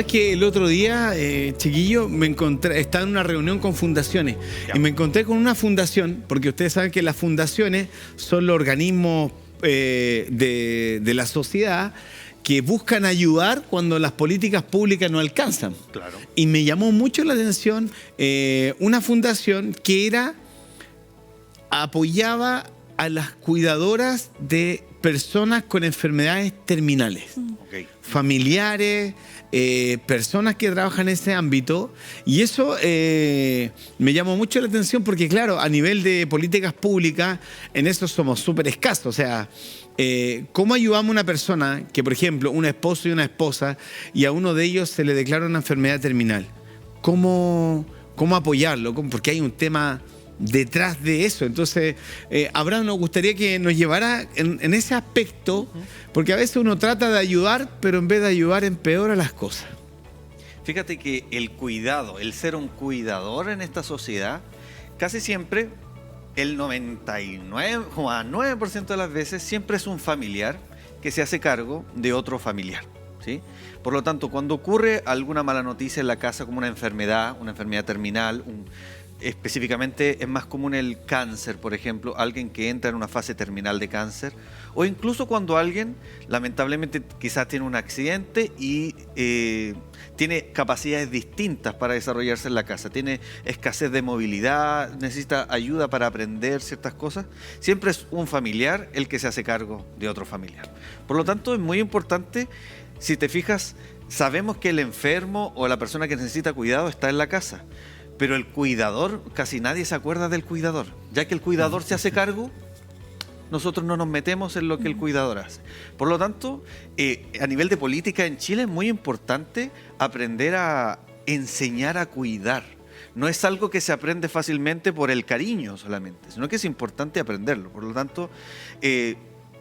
sabes que el otro día, chiquillo, me encontré, estaba en una reunión con fundaciones y me encontré con una fundación, porque ustedes saben que las fundaciones son los organismos de la sociedad que buscan ayudar cuando las políticas públicas no alcanzan. Claro. Y me llamó mucho la atención una fundación que apoyaba a las cuidadoras de personas con enfermedades terminales, familiares, personas que trabajan en ese ámbito, y eso me llamó mucho la atención porque, claro, a nivel de políticas públicas, en eso somos súper escasos. O sea, ¿cómo ayudamos a una persona que, por ejemplo, un esposo y una esposa, y a uno de ellos se le declara una enfermedad terminal? ¿Cómo apoyarlo? Porque hay un tema detrás de eso. Entonces, Abraham, nos gustaría que nos llevara en ese aspecto, porque a veces uno trata de ayudar, pero en vez de ayudar empeora las cosas. Fíjate que el cuidado, el ser un cuidador en esta sociedad, casi siempre, el 99,9% de las veces, siempre es un familiar que se hace cargo de otro familiar, ¿sí? Por lo tanto, cuando ocurre alguna mala noticia en la casa, como una enfermedad terminal, específicamente es más común el cáncer, por ejemplo, alguien que entra en una fase terminal de cáncer, o incluso cuando alguien lamentablemente quizás tiene un accidente y tiene capacidades distintas para desarrollarse en la casa, tiene escasez de movilidad, necesita ayuda para aprender ciertas cosas, siempre es un familiar el que se hace cargo de otro familiar. Por lo tanto, es muy importante, si te fijas, sabemos que el enfermo o la persona que necesita cuidado está en la casa, pero el cuidador, casi nadie se acuerda del cuidador. Ya que el cuidador se hace cargo, nosotros no nos metemos en lo que el cuidador hace. Por lo tanto, a nivel de política en Chile es muy importante aprender a enseñar a cuidar. No es algo que se aprende fácilmente por el cariño solamente, sino que es importante aprenderlo. Por lo tanto,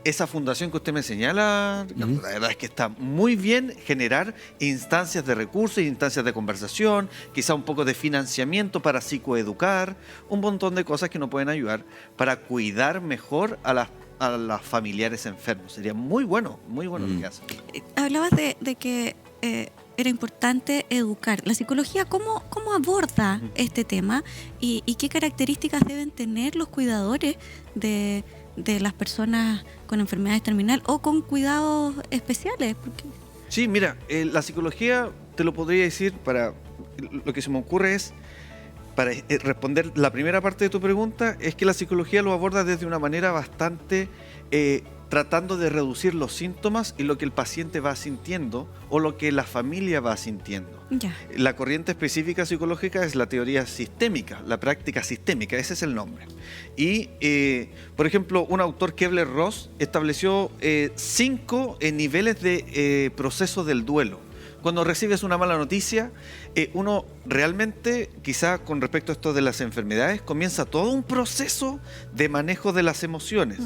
esa fundación que usted me señala, Ricardo, la verdad es que está muy bien generar instancias de recursos, instancias de conversación, quizá un poco de financiamiento para psicoeducar, un montón de cosas que nos pueden ayudar para cuidar mejor a las familiares enfermos. Sería muy bueno lo que hacen. Hablabas de que era importante educar. ¿La psicología cómo aborda este tema y qué características deben tener los cuidadores de las personas con enfermedades terminales o con cuidados especiales? Sí, mira, la psicología, te lo podría decir, lo que se me ocurre es, para responder la primera parte de tu pregunta, es que la psicología lo aborda desde una manera bastante tratando de reducir los síntomas y lo que el paciente va sintiendo o lo que la familia va sintiendo. Ya. La corriente específica psicológica es la teoría sistémica, la práctica sistémica, ese es el nombre. Y, por ejemplo, un autor, Kübler-Ross, estableció 5 niveles de proceso del duelo. Cuando recibes una mala noticia, uno realmente, quizá con respecto a esto de las enfermedades, comienza todo un proceso de manejo de las emociones.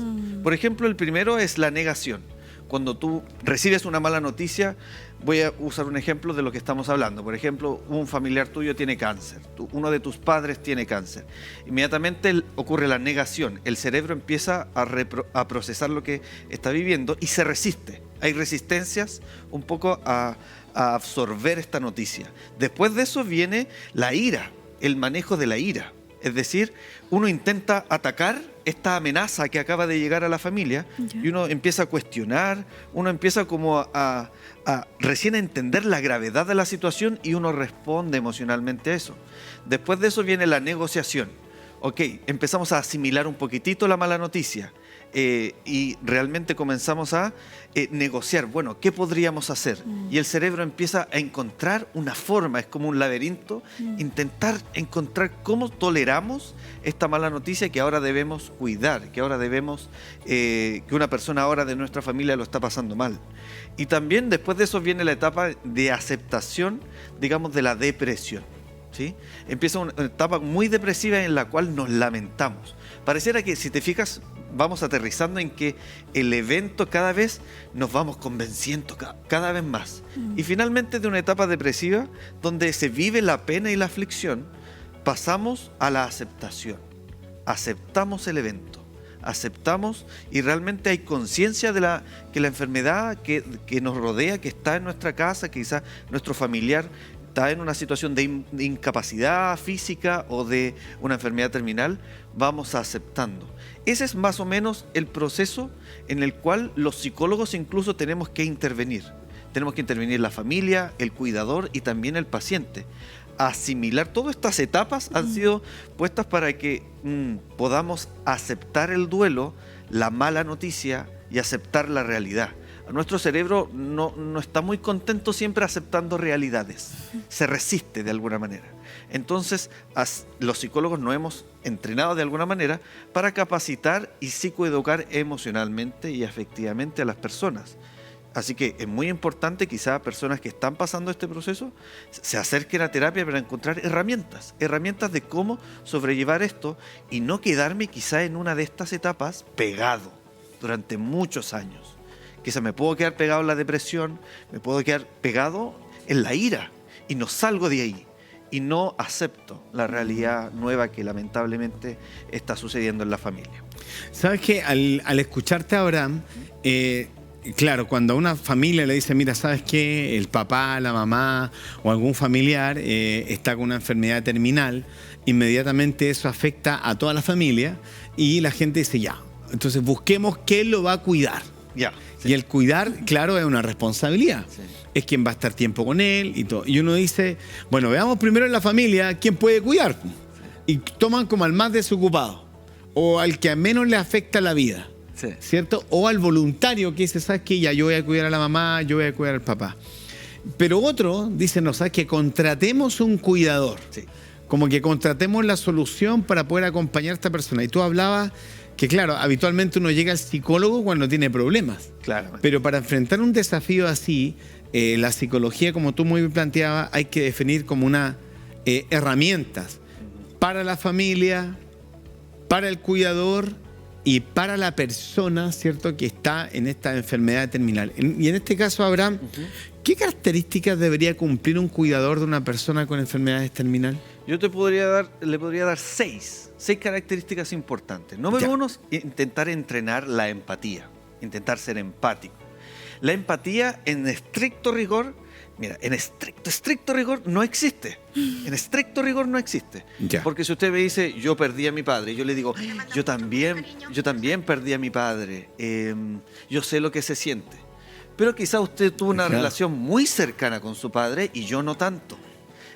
Por ejemplo, el primero es la negación. Cuando tú recibes una mala noticia, voy a usar un ejemplo de lo que estamos hablando. Por ejemplo, un familiar tuyo tiene cáncer, uno de tus padres tiene cáncer. Inmediatamente ocurre la negación, el cerebro empieza a procesar lo que está viviendo y se resiste. Hay resistencias un poco a absorber esta noticia. Después de eso viene la ira, el manejo de la ira. Es decir, uno intenta atacar esta amenaza que acaba de llegar a la familia y uno empieza a cuestionar, uno empieza como a recién a entender la gravedad de la situación y uno responde emocionalmente a eso. Después de eso viene la negociación. Ok, empezamos a asimilar un poquitito la mala noticia y realmente comenzamos a negociar, bueno, ¿qué podríamos hacer? Y el cerebro empieza a encontrar una forma, es como un laberinto, intentar encontrar cómo toleramos esta mala noticia que ahora debemos cuidar, que ahora debemos, que una persona ahora de nuestra familia lo está pasando mal. Y también después de eso viene la etapa de aceptación, digamos, de la depresión. ¿Sí? Empieza una etapa muy depresiva en la cual nos lamentamos. Pareciera que, si te fijas, vamos aterrizando en que el evento cada vez nos vamos convenciendo cada vez más. Y finalmente, de una etapa depresiva donde se vive la pena y la aflicción, pasamos a la aceptación. Aceptamos el evento, aceptamos y realmente hay conciencia de que la enfermedad que nos rodea, que está en nuestra casa, que quizás nuestro familiar está en una situación de incapacidad física o de una enfermedad terminal, vamos aceptando. Ese es más o menos el proceso en el cual los psicólogos incluso tenemos que intervenir. Tenemos que intervenir la familia, el cuidador y también el paciente. Asimilar todas estas etapas han sido puestas para que podamos aceptar el duelo, la mala noticia y aceptar la realidad. Nuestro cerebro no está muy contento siempre aceptando realidades, se resiste de alguna manera. Entonces, los psicólogos nos hemos entrenado de alguna manera para capacitar y psicoeducar emocionalmente y afectivamente a las personas. Así que es muy importante, quizá personas que están pasando este proceso se acerquen a terapia para encontrar herramientas de cómo sobrellevar esto y no quedarme quizá en una de estas etapas pegado durante muchos años. Quizá me puedo quedar pegado en la depresión, me puedo quedar pegado en la ira y no salgo de ahí y no acepto la realidad nueva que lamentablemente está sucediendo en la familia. ¿Sabes qué? Al escucharte, Abraham, claro, cuando a una familia le dice, mira, ¿sabes qué? El papá, la mamá o algún familiar está con una enfermedad terminal, inmediatamente eso afecta a toda la familia y la gente dice, ya, entonces busquemos quién lo va a cuidar. Ya. Sí. Y el cuidar, claro, es una responsabilidad. Sí. Es quien va a estar tiempo con él y todo. Y uno dice, bueno, veamos primero en la familia quién puede cuidar. Y toman como al más desocupado o al que a menos le afecta la vida. Sí. ¿Cierto? O al voluntario que dice, ¿sabes qué? Ya yo voy a cuidar a la mamá, yo voy a cuidar al papá. Pero otro dice, no, ¿sabes qué? Contratemos un cuidador. Sí. Como que contratemos la solución para poder acompañar a esta persona. Y tú hablabas que, claro, habitualmente uno llega al psicólogo cuando tiene problemas. Claro. Pero para enfrentar un desafío así, la psicología, como tú muy bien planteabas, hay que definir como unas herramientas para la familia, para el cuidador y para la persona, ¿cierto?, que está en esta enfermedad terminal. Y en este caso, Abraham, ¿qué características debería cumplir un cuidador de una persona con enfermedades terminal? Yo le podría dar seis características importantes. Número uno, intentar entrenar la empatía, intentar ser empático. La empatía en estricto rigor, mira, en estricto rigor no existe. En estricto rigor no existe. Porque si usted me dice, yo perdí a mi padre, yo le digo, yo también perdí a mi padre. Yo sé lo que se siente. Pero quizá usted tuvo una relación muy cercana con su padre y yo no tanto.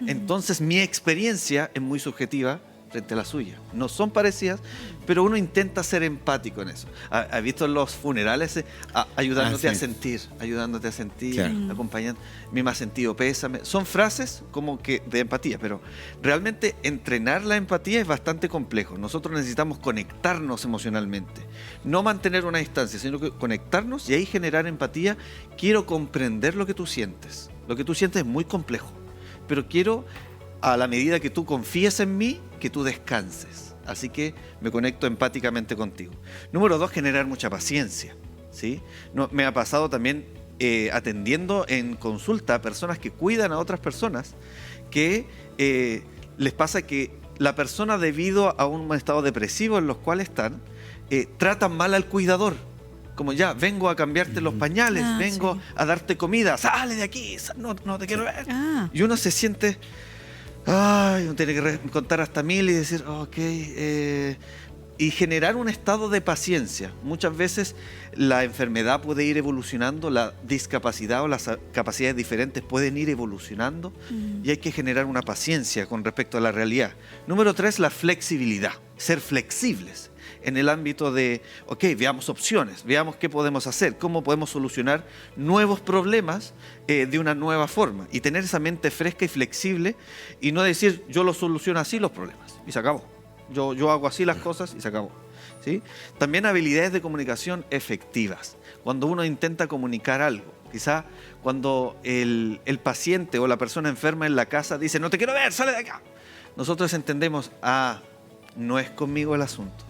Entonces mi experiencia es muy subjetiva frente a la suya. No son parecidas, pero uno intenta ser empático en eso. ¿Has visto en los funerales ayudándote a sentir, acompañando? Mi más sentido pésame. Son frases como que de empatía, pero realmente entrenar la empatía es bastante complejo. Nosotros necesitamos conectarnos emocionalmente, no mantener una distancia, sino que conectarnos y ahí generar empatía. Quiero comprender lo que tú sientes. Lo que tú sientes es muy complejo, pero quiero, a la medida que tú confíes en mí, que tú descanses. Así que me conecto empáticamente contigo. Número 2, generar mucha paciencia, ¿sí? Me ha pasado también atendiendo en consulta a personas que cuidan a otras personas que les pasa que la persona, debido a un estado depresivo en los cuales están, tratan mal al cuidador. Como ya, vengo a cambiarte los pañales, vengo a darte comida, sale de aquí, no te quiero ver. Y uno se siente... uno tiene que contar hasta 1000 y decir, ok, y generar un estado de paciencia. Muchas veces la enfermedad puede ir evolucionando, la discapacidad o las capacidades diferentes pueden ir evolucionando y hay que generar una paciencia con respecto a la realidad. Número 3, la flexibilidad, ser flexibles en el ámbito de, ok, veamos opciones, veamos qué podemos hacer, cómo podemos solucionar nuevos problemas de una nueva forma y tener esa mente fresca y flexible y no decir, yo lo soluciono así los problemas y se acabó. Yo hago así las cosas y se acabó, ¿sí? También habilidades de comunicación efectivas. Cuando uno intenta comunicar algo, quizá cuando el paciente o la persona enferma en la casa dice, no te quiero ver, sale de acá. Nosotros entendemos, no es conmigo el asunto.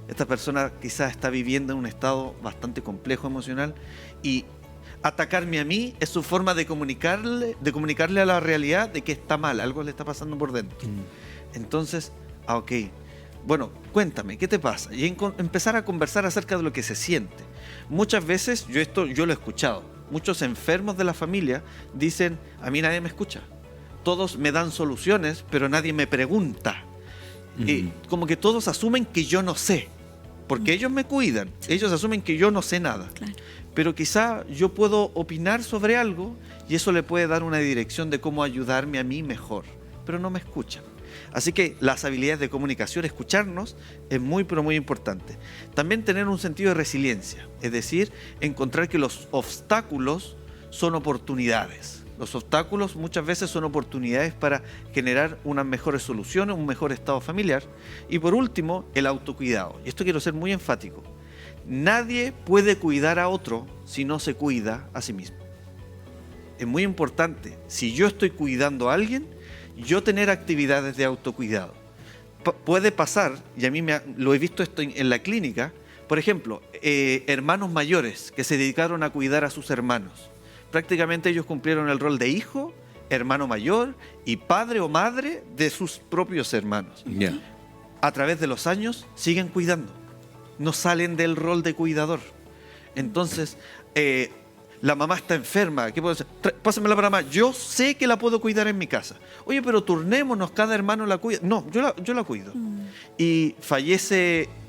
Esta persona quizás está viviendo en un estado bastante complejo emocional y atacarme a mí es su forma de comunicarle a la realidad de que está mal, algo le está pasando por dentro. Entonces, ok, bueno, cuéntame, ¿qué te pasa? Y empezar a conversar acerca de lo que se siente. Muchas veces, yo lo he escuchado, muchos enfermos de la familia dicen, a mí nadie me escucha. Todos me dan soluciones, pero nadie me pregunta. Como que todos asumen que yo no sé, porque ellos me cuidan, ellos asumen que yo no sé nada. Claro. Pero quizá yo puedo opinar sobre algo y eso le puede dar una dirección de cómo ayudarme a mí mejor, pero no me escuchan. Así que las habilidades de comunicación, escucharnos, es muy, pero muy importante. También tener un sentido de resiliencia, es decir, encontrar que los obstáculos son oportunidades. Los obstáculos muchas veces son oportunidades para generar unas mejores soluciones, un mejor estado familiar. Y por último, el autocuidado. Y esto quiero ser muy enfático. Nadie puede cuidar a otro si no se cuida a sí mismo. Es muy importante, si yo estoy cuidando a alguien, yo tener actividades de autocuidado. Puede pasar, y a mí lo he visto esto en la clínica, por ejemplo, hermanos mayores que se dedicaron a cuidar a sus hermanos. Prácticamente ellos cumplieron el rol de hijo, hermano mayor y padre o madre de sus propios hermanos. Ya. A través de los años siguen cuidando. No salen del rol de cuidador. Entonces, la mamá está enferma. ¿Qué puedo hacer? Pásamela para mamá. Yo sé que la puedo cuidar en mi casa. Oye, pero turnémonos, cada hermano la cuida. No, yo la cuido. Y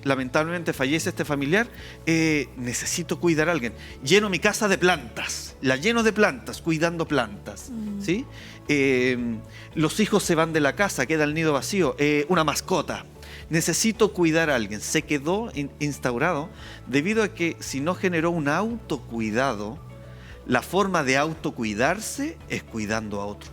lamentablemente fallece este familiar. Necesito cuidar a alguien. Lleno mi casa de plantas. La lleno de plantas, cuidando plantas. ¿Sí? Los hijos se van de la casa, queda el nido vacío. Una mascota. Necesito cuidar a alguien. Se quedó instaurado debido a que si no generó un autocuidado, la forma de autocuidarse es cuidando a otro.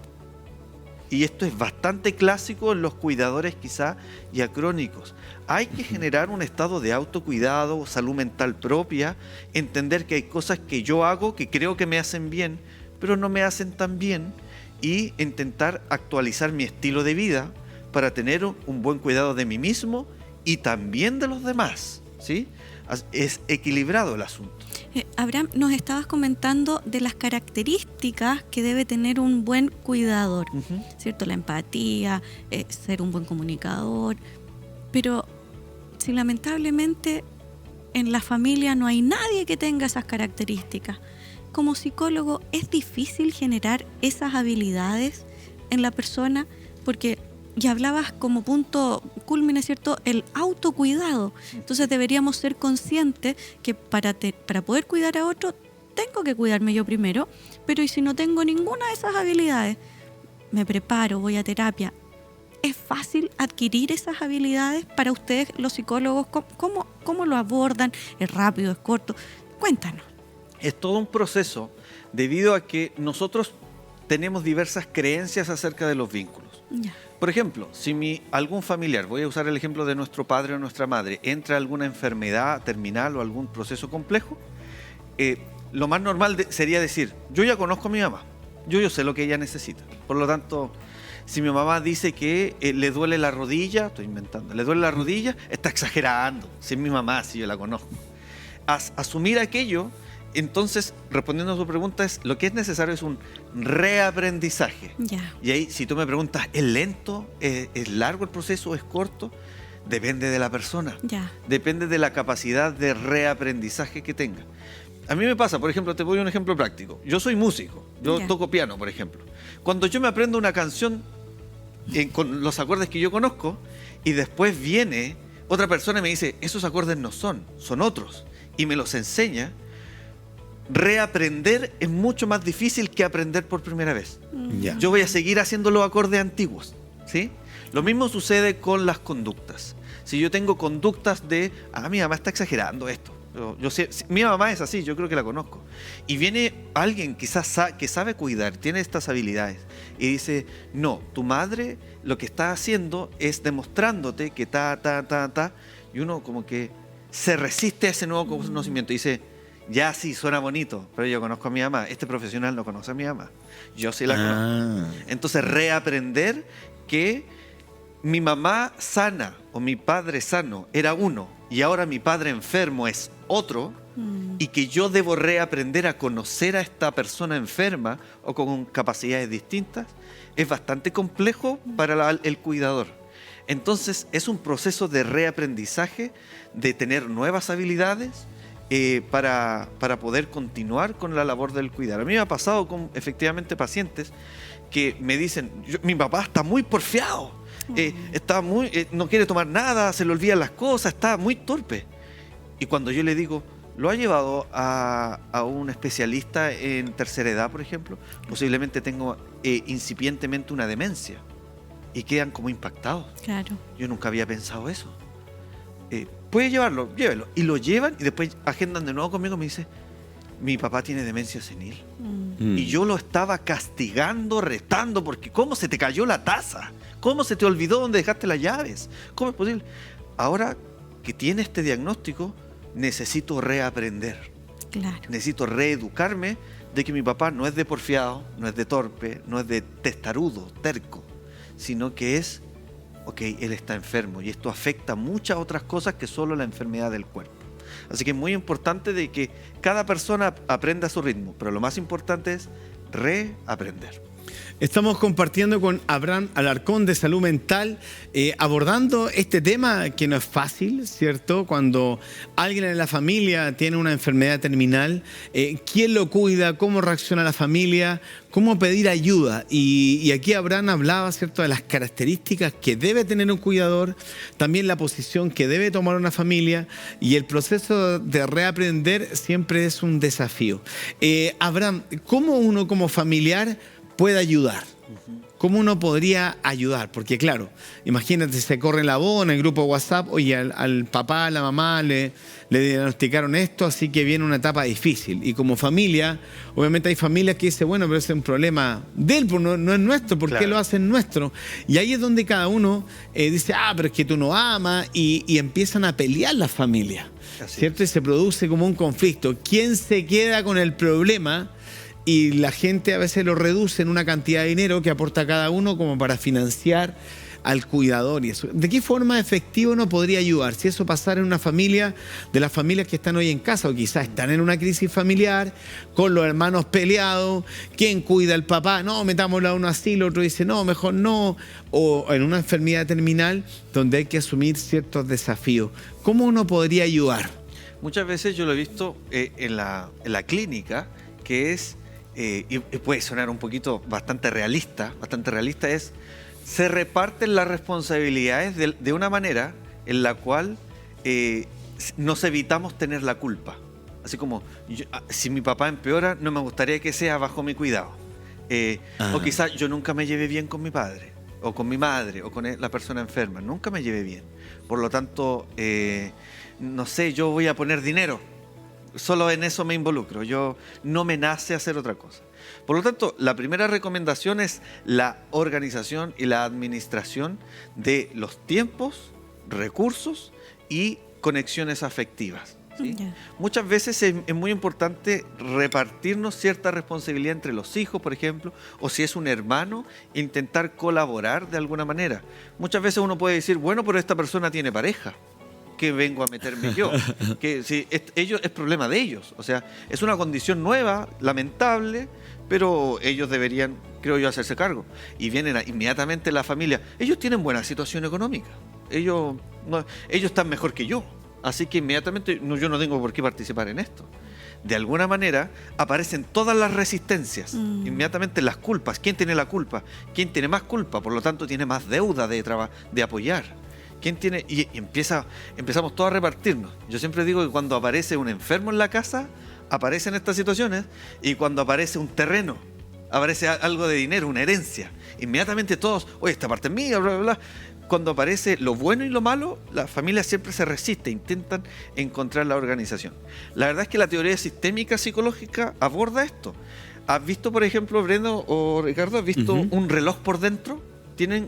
Y esto es bastante clásico en los cuidadores quizá ya crónicos. Hay que generar un estado de autocuidado, salud mental propia, entender que hay cosas que yo hago que creo que me hacen bien, pero no me hacen tan bien, y intentar actualizar mi estilo de vida para tener un buen cuidado de mí mismo y también de los demás, ¿sí? Es equilibrado el asunto. Abraham, nos estabas comentando de las características que debe tener un buen cuidador, ¿cierto? La empatía, ser un buen comunicador, pero si lamentablemente en la familia no hay nadie que tenga esas características, como psicólogo es difícil generar esas habilidades en la persona, porque ya hablabas como punto culmine, ¿cierto?, el autocuidado. Entonces deberíamos ser conscientes que para poder cuidar a otro, tengo que cuidarme yo primero, pero ¿y si no tengo ninguna de esas habilidades? Me preparo, voy a terapia. ¿Es fácil adquirir esas habilidades para ustedes, los psicólogos? ¿Cómo lo abordan? ¿Es rápido, es corto? Cuéntanos. Es todo un proceso debido a que nosotros tenemos diversas creencias acerca de los vínculos. Ya. Por ejemplo, si algún familiar, voy a usar el ejemplo de nuestro padre o nuestra madre, entra alguna enfermedad terminal o algún proceso complejo, lo más normal sería decir, yo ya conozco a mi mamá, yo sé lo que ella necesita. Por lo tanto, si mi mamá dice que le duele la rodilla, estoy inventando, le duele la rodilla, está exagerando. Si es mi mamá, si yo la conozco. Asumir aquello. Entonces, respondiendo a su pregunta, lo que es necesario es un reaprendizaje. Ya. Y ahí, si tú me preguntas, ¿es lento? ¿Es largo el proceso? ¿Es corto? Depende de la persona. Ya. Depende de la capacidad de reaprendizaje que tenga. A mí me pasa, por ejemplo, te doy un ejemplo práctico. Yo soy músico, yo toco piano, por ejemplo. Cuando yo me aprendo una canción con los acordes que yo conozco, y después viene otra persona y me dice, esos acordes no son otros, y me los enseña, reaprender es mucho más difícil que aprender por primera vez. Ya. Yo voy a seguir haciendo los acordes antiguos, ¿sí? Lo mismo sucede con las conductas. Si yo tengo conductas de, mi mamá está exagerando esto. Yo sé, mi mamá es así, yo creo que la conozco. Y viene alguien quizás que sabe cuidar, tiene estas habilidades, y dice, no, tu madre lo que está haciendo es demostrándote que y uno como que se resiste a ese nuevo conocimiento y dice, ya sí, suena bonito, pero yo conozco a mi mamá. Este profesional no conoce a mi mamá. Yo sí la conozco. Entonces, reaprender que mi mamá sana o mi padre sano era uno y ahora mi padre enfermo es otro, y que yo debo reaprender a conocer a esta persona enferma o con capacidades distintas, es bastante complejo para el cuidador. Entonces es un proceso de reaprendizaje, de tener nuevas habilidades para poder continuar con la labor del cuidar. A mí me ha pasado con efectivamente pacientes que me dicen, mi papá está muy porfiado, está no quiere tomar nada, se le olvidan las cosas, está muy torpe. Y cuando yo le digo, ¿lo ha llevado a un especialista en tercera edad, por ejemplo? Posiblemente tengo incipientemente una demencia. Y quedan como impactados. Claro. Yo nunca había pensado eso. ¿Puede llevarlo? Llévelo. Y lo llevan y después agendan de nuevo conmigo y me dice, mi papá tiene demencia senil. Y yo lo estaba castigando, retando, porque ¿cómo se te cayó la taza? ¿Cómo se te olvidó dónde dejaste las llaves? ¿Cómo es posible? Ahora que tiene este diagnóstico, necesito reaprender. Claro. Necesito reeducarme de que mi papá no es de porfiado, no es de torpe, no es de testarudo, terco, sino que es, él está enfermo y esto afecta muchas otras cosas que solo la enfermedad del cuerpo. Así que es muy importante de que cada persona aprenda a su ritmo, pero lo más importante es reaprender. Estamos compartiendo con Abraham Alarcón de Salud Mental, abordando este tema que no es fácil, ¿cierto? Cuando alguien en la familia tiene una enfermedad terminal, ¿quién lo cuida? ¿Cómo reacciona la familia? ¿Cómo pedir ayuda? Y aquí Abraham hablaba, ¿cierto?, de las características que debe tener un cuidador, también la posición que debe tomar una familia, y el proceso de reaprender siempre es un desafío. Abraham, ¿cómo uno como familiar puede ayudar? ¿Cómo uno podría ayudar? Porque claro, imagínate, se corre la voz en el grupo WhatsApp, oye, al papá, a la mamá le diagnosticaron esto, así que viene una etapa difícil. Y como familia, obviamente hay familias que dicen, bueno, pero ese es un problema de él, pues no es nuestro, ¿por qué lo hacen nuestro? Y ahí es donde cada uno dice, pero es que tú no amas, y empiezan a pelear las familias, ¿cierto? Y se produce como un conflicto. ¿Quién se queda con el problema? Y la gente a veces lo reduce en una cantidad de dinero que aporta cada uno como para financiar al cuidador y eso. ¿De qué forma efectiva uno podría ayudar? Si eso pasara en una familia, de las familias que están hoy en casa, o quizás están en una crisis familiar, con los hermanos peleados, ¿quién cuida al papá? No, metámoslo a un asilo, otro dice, no, mejor no. O en una enfermedad terminal donde hay que asumir ciertos desafíos. ¿Cómo uno podría ayudar? Muchas veces yo lo he visto en la clínica, que es... y puede sonar un poquito bastante realista, es se reparten las responsabilidades de una manera en la cual nos evitamos tener la culpa. Así como, si mi papá empeora, no me gustaría que sea bajo mi cuidado. O quizás yo nunca me llevé bien con mi padre, o con mi madre, o con la persona enferma. Nunca me llevé bien. Por lo tanto, no sé, yo voy a poner dinero. Solo en eso me involucro, no me nace hacer otra cosa. Por lo tanto, la primera recomendación es la organización y la administración de los tiempos, recursos y conexiones afectivas, ¿sí? Muchas veces es muy importante repartirnos cierta responsabilidad entre los hijos, por ejemplo, o si es un hermano, intentar colaborar de alguna manera. Muchas veces uno puede decir, bueno, pero esta persona tiene pareja, que vengo a meterme yo, que si es problema de ellos, o sea, es una condición nueva, lamentable, pero ellos deberían, creo yo, hacerse cargo. Y vienen inmediatamente la familia, ellos tienen buena situación económica, ellos están mejor que yo, así que inmediatamente yo no tengo por qué participar en esto. De alguna manera aparecen todas las resistencias, inmediatamente las culpas. ¿Quién tiene la culpa? ¿Quién tiene más culpa? Por lo tanto tiene más deuda de apoyar. ¿Quién tiene? Y empezamos todos a repartirnos. Yo siempre digo que cuando aparece un enfermo en la casa, aparecen estas situaciones, y cuando aparece un terreno, aparece algo de dinero, una herencia, inmediatamente todos, oye, esta parte es mía, bla, bla, bla. Cuando aparece lo bueno y lo malo, la familia siempre se resiste, intentan encontrar la organización. La verdad es que la teoría sistémica psicológica aborda esto. ¿Has visto, por ejemplo, Breno o Ricardo, has visto un reloj por dentro?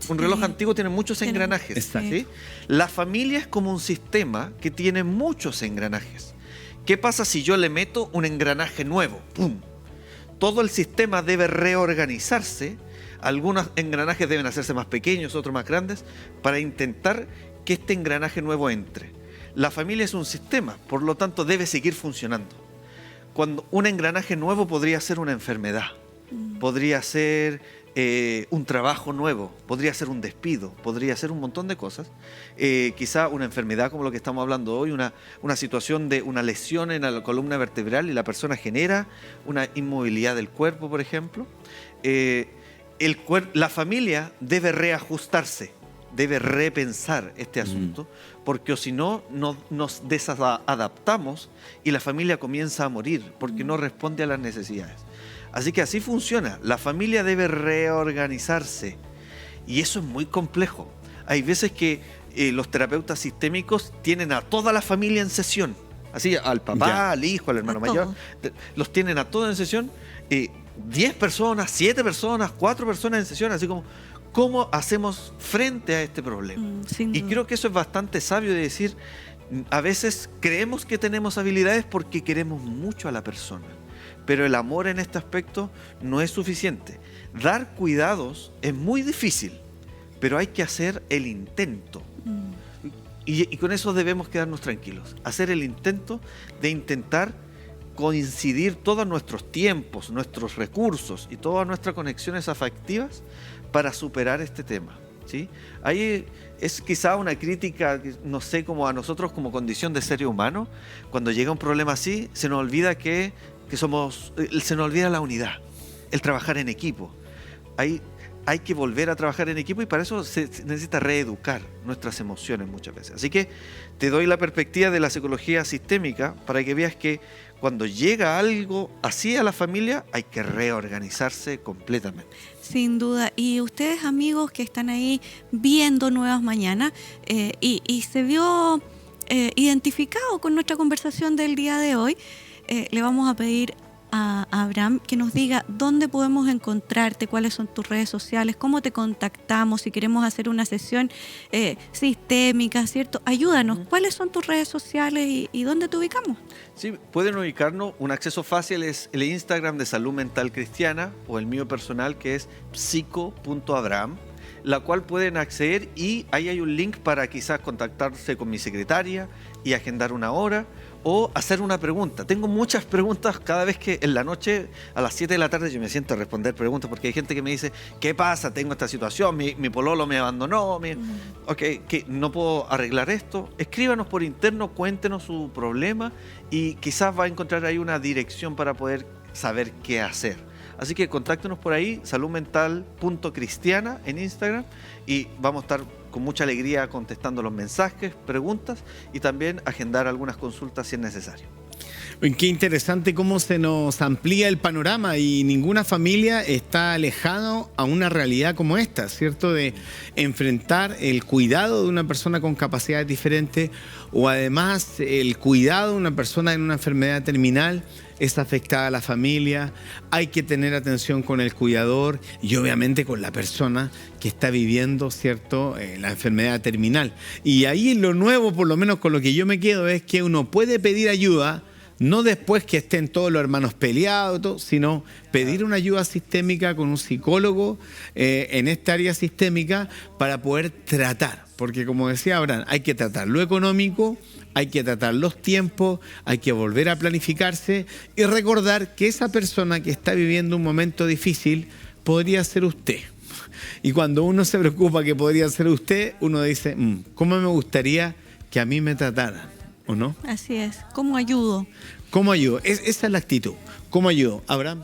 Un reloj antiguo tiene muchos engranajes, ¿sí? La familia es como un sistema que tiene muchos engranajes. ¿Qué pasa si yo le meto un engranaje nuevo? ¡Pum! Todo el sistema debe reorganizarse. Algunos engranajes deben hacerse más pequeños, otros más grandes, para intentar que este engranaje nuevo entre. La familia es un sistema, por lo tanto debe seguir funcionando. Cuando un engranaje nuevo podría ser una enfermedad, podría ser un trabajo nuevo, podría ser un despido, podría ser un montón de cosas. Quizá una enfermedad como lo que estamos hablando hoy, una situación de una lesión en la columna vertebral y la persona genera una inmovilidad del cuerpo, por ejemplo. La familia debe reajustarse, debe repensar este asunto, porque si no, nos desadaptamos y la familia comienza a morir porque no responde a las necesidades. Así que así funciona. La familia debe reorganizarse y eso es muy complejo. Hay veces que los terapeutas sistémicos tienen a toda la familia en sesión. Así, al papá, al hijo, al hermano mayor. Los tienen a todos en sesión. 10 personas, 7 personas, 4 personas en sesión. Así como, ¿cómo hacemos frente a este problema? Y creo que eso es bastante sabio de decir, a veces creemos que tenemos habilidades porque queremos mucho a la persona. Pero el amor en este aspecto no es suficiente. Dar cuidados es muy difícil, pero hay que hacer el intento. Y con eso debemos quedarnos tranquilos. Hacer el intento de intentar coincidir todos nuestros tiempos, nuestros recursos y todas nuestras conexiones afectivas para superar este tema, ¿sí? Ahí es quizá una crítica, no sé, como a nosotros como condición de ser humano, cuando llega un problema así, se nos olvida se nos olvida la unidad, el trabajar en equipo. Hay que volver a trabajar en equipo y para eso se necesita reeducar nuestras emociones muchas veces. Así que te doy la perspectiva de la psicología sistémica para que veas que cuando llega algo así a la familia hay que reorganizarse completamente. Sin duda. Y ustedes, amigos que están ahí viendo Nuevas Mañanas y se vio identificado con nuestra conversación del día de hoy, le vamos a pedir a Abraham que nos diga dónde podemos encontrarte, cuáles son tus redes sociales, cómo te contactamos, si queremos hacer una sesión sistémica, ¿cierto? Ayúdanos, ¿cuáles son tus redes sociales y dónde te ubicamos? Sí, pueden ubicarnos, un acceso fácil es el Instagram de Salud Mental Cristiana o el mío personal que es psico.abraham, la cual pueden acceder y ahí hay un link para quizás contactarse con mi secretaria y agendar una hora o hacer una pregunta. Tengo muchas preguntas cada vez que en la noche a las 7 de la tarde yo me siento a responder preguntas porque hay gente que me dice, ¿qué pasa? Tengo esta situación, mi pololo me abandonó, que no puedo arreglar esto. Escríbanos por interno, cuéntenos su problema y quizás va a encontrar ahí una dirección para poder saber qué hacer. Así que contáctenos por ahí, saludmental.cristiana en Instagram y vamos a estar con mucha alegría contestando los mensajes, preguntas y también agendar algunas consultas si es necesario. Qué interesante cómo se nos amplía el panorama y ninguna familia está alejada a una realidad como esta, ¿cierto? De enfrentar el cuidado de una persona con capacidades diferentes o además el cuidado de una persona en una enfermedad terminal. Es afectada a la familia, hay que tener atención con el cuidador y obviamente con la persona que está viviendo, ¿cierto?, la enfermedad terminal. Y ahí lo nuevo, por lo menos con lo que yo me quedo, es que uno puede pedir ayuda, no después que estén todos los hermanos peleados, sino pedir una ayuda sistémica con un psicólogo en esta área sistémica para poder tratar. Porque como decía Abraham, hay que tratar lo económico, hay que tratar los tiempos, hay que volver a planificarse y recordar que esa persona que está viviendo un momento difícil podría ser usted. Y cuando uno se preocupa que podría ser usted, uno dice, ¿cómo me gustaría que a mí me trataran? ¿O no? Así es. ¿Cómo ayudo? ¿Cómo ayudo? Esa es la actitud. ¿Cómo ayudo? Abraham.